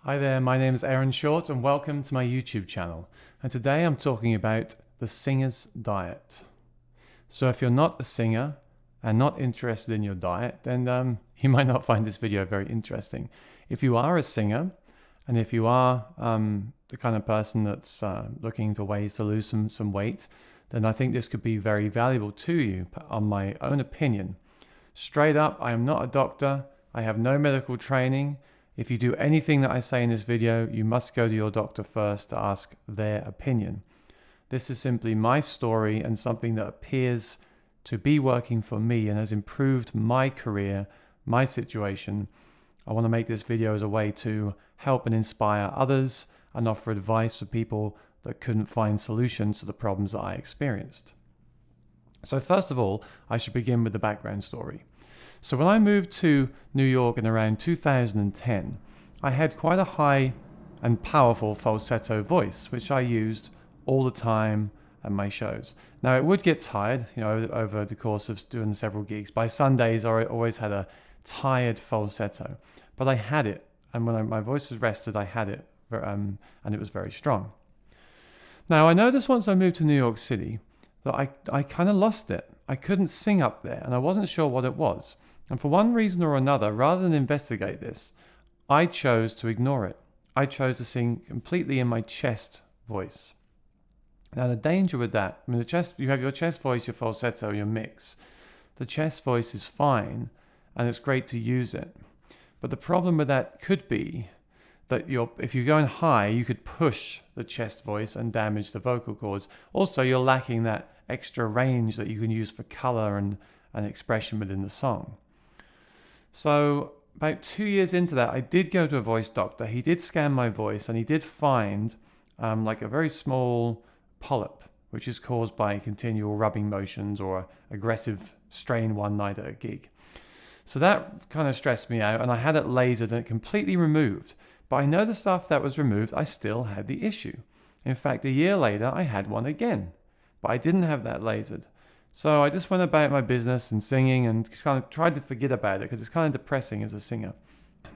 Hi there, my name is Aaron Short and welcome to my YouTube channel. And today I'm talking about the singer's diet. So if you're not a singer and not interested in your diet, then you might not find this video very interesting. If you are a singer and if you are the kind of person that's looking for ways to lose some weight, then I think this could be very valuable to you. On my own opinion, straight up, I am not a doctor. I have no medical training. If you do anything that I say in this video, you must go to your doctor first to ask their opinion. This is simply my story and something that appears to be working for me and has improved my career, my situation. I want to make this video as a way to help and inspire others and offer advice for people that couldn't find solutions to the problems that I experienced. So first of all, I should begin with the background story. So when I moved to New York in around 2010, I had quite a high and powerful falsetto voice, which I used all the time at my shows. Now it would get tired, over the course of doing several gigs. By Sundays, I always had a tired falsetto, but I had it. And when my voice was rested, I had it, and it was very strong. Now I noticed once I moved to New York City that I kind of lost it. I couldn't sing up there, and I wasn't sure what it was. And for one reason or another, rather than investigate this, I chose to ignore it. I chose to sing completely in my chest voice. Now the danger with that, you have your chest voice, your falsetto, your mix. The chest voice is fine, and it's great to use it. But the problem with that could be that if you're going high, you could push the chest voice and damage the vocal cords. Also, you're lacking that extra range that you can use for color and expression within the song. So about 2 years into that, I did go to a voice doctor. He did scan my voice and he did find like a very small polyp, which is caused by continual rubbing motions or aggressive strain one night at a gig. So that kind of stressed me out, and I had it lasered and completely removed. But I noticed after that was removed, I still had the issue. In fact, a year later, I had one again, but I didn't have that lasered. So I just went about my business and singing and kind of tried to forget about it because it's kind of depressing as a singer.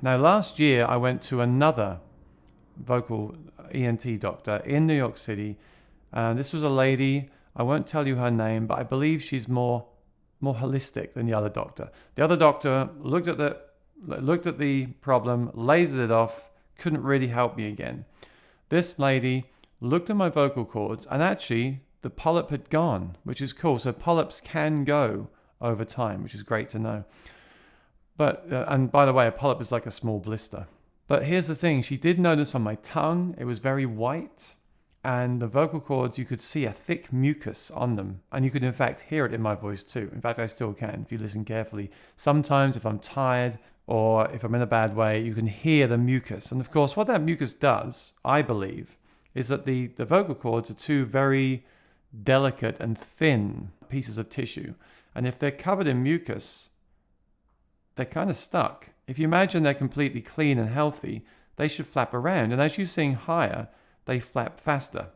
Now, last year, I went to another vocal ENT doctor in New York City. This was a lady. I won't tell you her name, but I believe she's more holistic than the other doctor. The other doctor looked at the problem, lasered it off, couldn't really help me again. This lady looked at my vocal cords, and actually the polyp had gone, which is cool. So polyps can go over time, which is great to know. But and by the way, a polyp is like a small blister. But here's the thing, she did notice on my tongue, it was very white, and the vocal cords, you could see a thick mucus on them, and you could in fact hear it in my voice too. In fact, I still can if you listen carefully. Sometimes if I'm tired or if I'm in a bad way, you can hear the mucus. And of course, what that mucus does, I believe, is that the vocal cords are two very delicate and thin pieces of tissue. And if they're covered in mucus, they're kind of stuck. If you imagine they're completely clean and healthy, they should flap around. And as you sing higher, they flap faster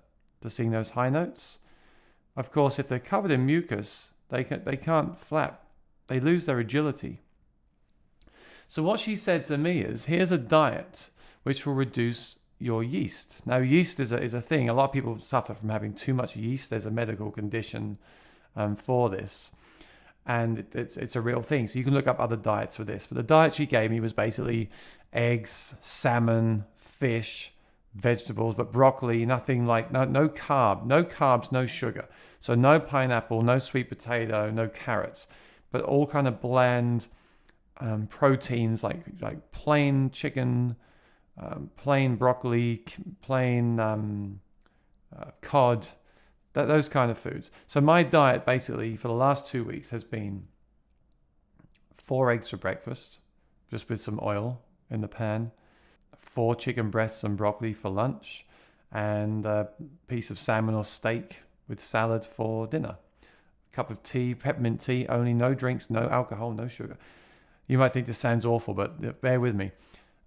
to sing those high notes. Of course, if they're covered in mucus, they can't flap. They lose their agility. So what she said to me is, here's a diet which will reduce your yeast. Now, yeast is a thing. A lot of people suffer from having too much yeast. There's a medical condition for this, and it's a real thing. So you can look up other diets for this. But the diet she gave me was basically eggs, salmon, fish, vegetables, but broccoli, nothing like, no carbs, no sugar. So no pineapple, no sweet potato, no carrots, but all kind of bland proteins like plain chicken, plain broccoli, plain cod, those kind of foods. So my diet basically for the last 2 weeks has been 4 eggs for breakfast, just with some oil in the pan, 4 chicken breasts and broccoli for lunch, and a piece of salmon or steak with salad for dinner. A cup of tea, peppermint tea, only, no drinks, no alcohol, no sugar. You might think this sounds awful, but bear with me.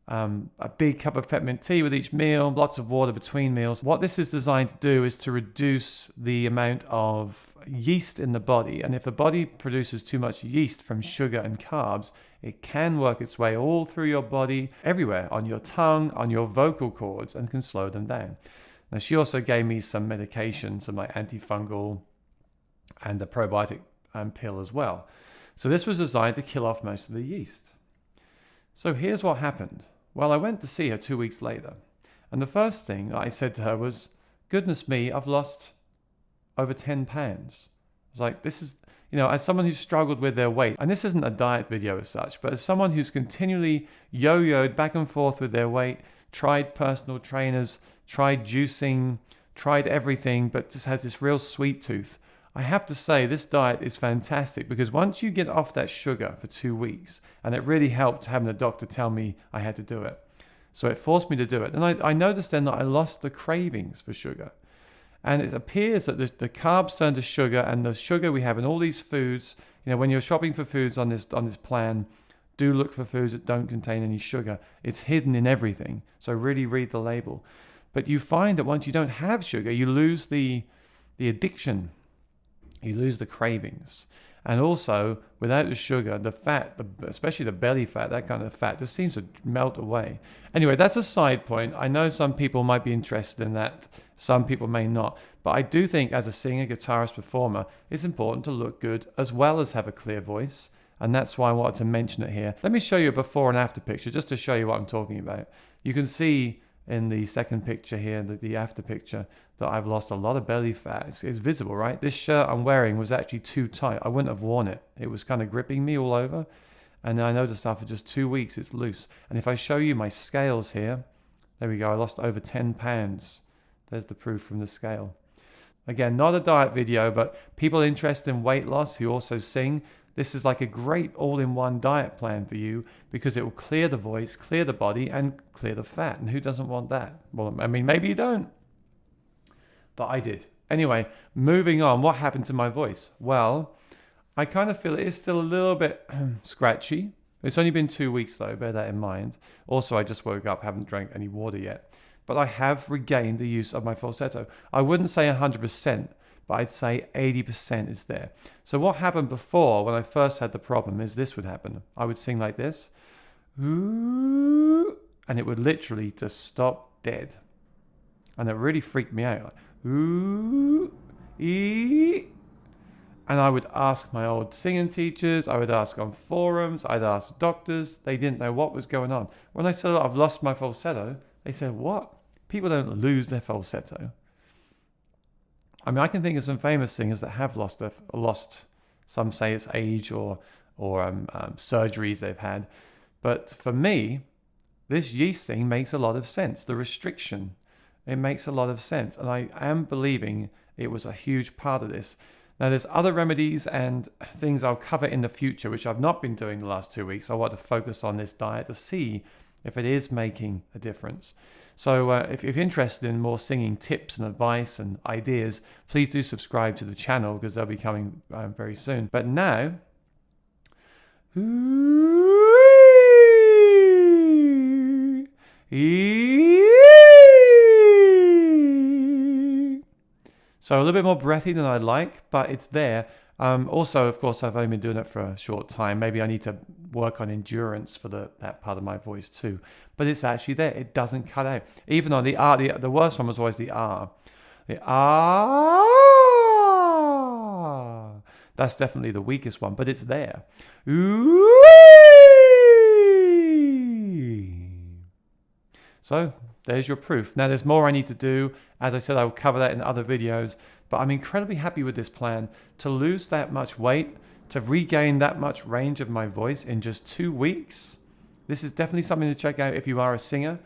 a big cup of peppermint tea with each meal, lots of water between meals. What this is designed to do is to reduce the amount of yeast in the body. And if the body produces too much yeast from sugar and carbs, it can work its way all through your body, everywhere, on your tongue, on your vocal cords, and can slow them down. Now, she also gave me some medication, some like antifungal and a probiotic pill as well. So this was designed to kill off most of the yeast. So here's what happened. Well, I went to see her 2 weeks later. And the first thing I said to her was, goodness me, I've lost over 10 pounds. I was like, this is, as someone who's struggled with their weight, and this isn't a diet video as such, but as someone who's continually yo-yoed back and forth with their weight, tried personal trainers, tried juicing, tried everything, but just has this real sweet tooth. I have to say this diet is fantastic because once you get off that sugar for 2 weeks, and it really helped having the doctor tell me I had to do it. So it forced me to do it. And I noticed then that I lost the cravings for sugar. And it appears that the carbs turn to sugar, and the sugar we have in all these foods, when you're shopping for foods on this plan, do look for foods that don't contain any sugar. It's hidden in everything. So really read the label. But you find that once you don't have sugar, you lose the addiction. You lose the cravings. And also, without the sugar, the fat, especially the belly fat, that kind of fat, just seems to melt away. Anyway, that's a side point. I know some people might be interested in that. Some people may not. But I do think as a singer, guitarist, performer, it's important to look good as well as have a clear voice. And that's why I wanted to mention it here. Let me show you a before and after picture, just to show you what I'm talking about. You can see in the second picture here, the after picture, that I've lost a lot of belly fat. It's visible, right? This shirt I'm wearing was actually too tight. I wouldn't have worn it. It was kind of gripping me all over. And I noticed after just 2 weeks, it's loose. And if I show you my scales here, there we go. I lost over 10 pounds. There's the proof from the scale. Again, not a diet video, but people interested in weight loss who also sing, this is like a great all-in-one diet plan for you because it will clear the voice, clear the body, and clear the fat. And who doesn't want that? Well, I mean, maybe you don't. But I did. Anyway, moving on. What happened to my voice? Well, I kind of feel it is still a little bit scratchy. It's only been 2 weeks though, bear that in mind. Also, I just woke up, haven't drank any water yet. But I have regained the use of my falsetto. I wouldn't say 100%. But I'd say 80% is there. So what happened before when I first had the problem is this would happen. I would sing like this. Ooh, and it would literally just stop dead. And it really freaked me out. Like, ooh, ee. And I would ask my old singing teachers. I would ask on forums. I'd ask doctors. They didn't know what was going on. When I said, I've lost my falsetto, they said, what? People don't lose their falsetto. I mean, I can think of some famous singers that have lost. Some say it's age or surgeries they've had. But for me, this yeast thing makes a lot of sense. The restriction, it makes a lot of sense. And I am believing it was a huge part of this. Now, there's other remedies and things I'll cover in the future, which I've not been doing the last 2 weeks. I want to focus on this diet to see if it is making a difference. So if you're interested in more singing tips and advice and ideas, please do subscribe to the channel because they'll be coming very soon. But now, so a little bit more breathy than I'd like, but it's there. Also, of course, I've only been doing it for a short time. Maybe I need to work on endurance for that part of my voice too. But it's actually there. It doesn't cut out. Even on the R, the worst one was always the R. The R. That's definitely the weakest one, but it's there. Ooh. So there's your proof. Now there's more I need to do. As I said, I will cover that in other videos. But I'm incredibly happy with this plan. To lose that much weight, to regain that much range of my voice in just 2 weeks, this is definitely something to check out if you are a singer.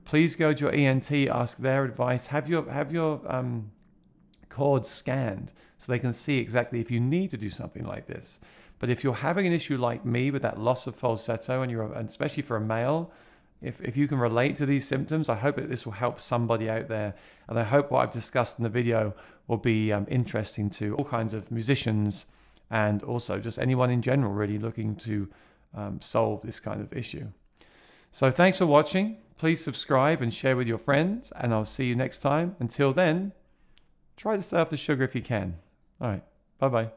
Please go to your ENT, ask their advice. Have your cords scanned so they can see exactly if you need to do something like this. But if you're having an issue like me with that loss of falsetto, and especially for a male, if you can relate to these symptoms, I hope that this will help somebody out there. And I hope what I've discussed in the video will be interesting to all kinds of musicians and also just anyone in general really looking to solve this kind of issue. So thanks for watching. Please subscribe and share with your friends, and I'll see you next time. Until then, try to stay off the sugar if you can. All right. Bye-bye.